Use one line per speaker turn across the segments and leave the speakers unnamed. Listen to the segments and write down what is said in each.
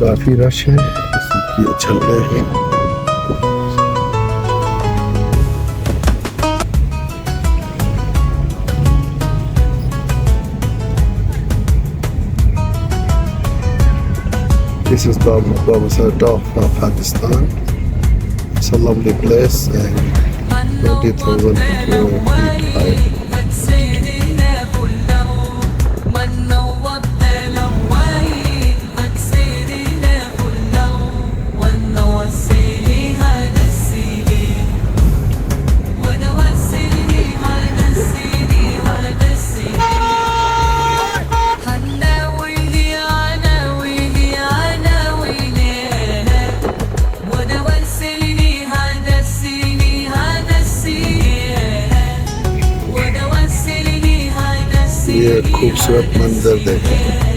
काफी रश है, इसलिए चल रहे हैं। This is Babusar Pass, Pakistan. It's a lovely place and 20,000 feet high. ये खूबसूरत मंजर देखें।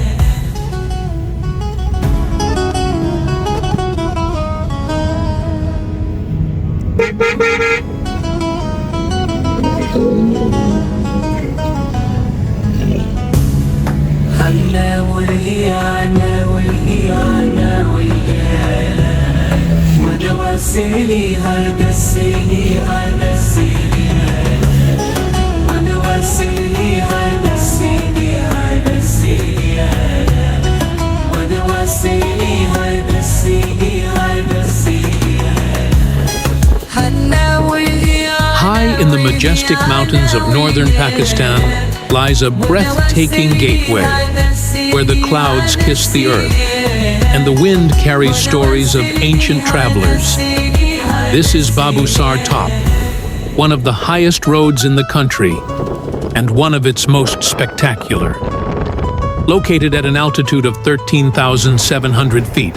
High in the majestic mountains of northern Pakistan lies a breathtaking gateway where the clouds kiss the earth and the wind carries stories of ancient travelers. This is Babusar Top, one of the highest roads in the country and one of its most spectacular. Located at an altitude of 13,700 feet,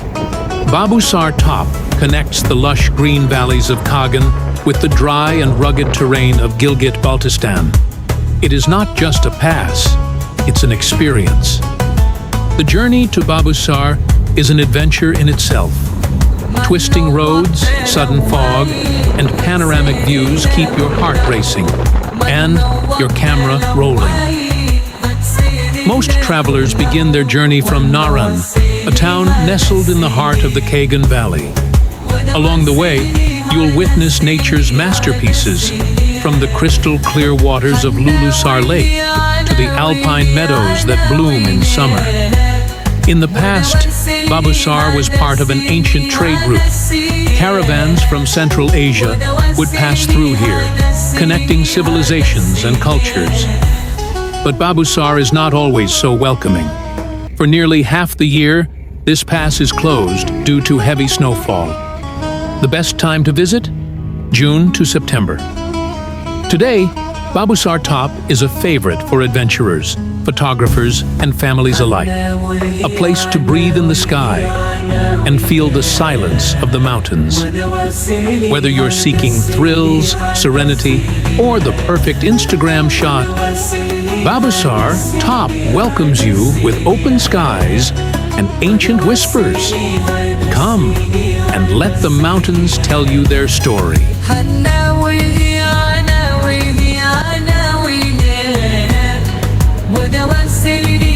Babusar Top connects the lush green valleys of Kagan with the dry and rugged terrain of Gilgit-Baltistan. It is not just a pass, it's an experience. The journey to Babusar is an adventure in itself. Twisting roads, sudden fog, and panoramic views keep your heart racing and your camera rolling. Most travelers begin their journey from Naran, a town nestled in the heart of the Kagan Valley. Along the way, you'll witness nature's masterpieces, from the crystal-clear waters of Lulusar Lake to the alpine meadows that bloom in summer. In the past, Babusar was part of an ancient trade route. Caravans from Central Asia would pass through here, connecting civilizations and cultures. But Babusar is not always so welcoming. For nearly half the year, this pass is closed due to heavy snowfall. The best time to visit? June to September. Today, Babusar Top is a favorite for adventurers, photographers, and families alike. A place to breathe in the sky and feel the silence of the mountains. Whether you're seeking thrills, serenity, or the perfect Instagram shot, Babusar Top welcomes you with open skies and ancient whispers. Come and let the mountains tell you their story.
City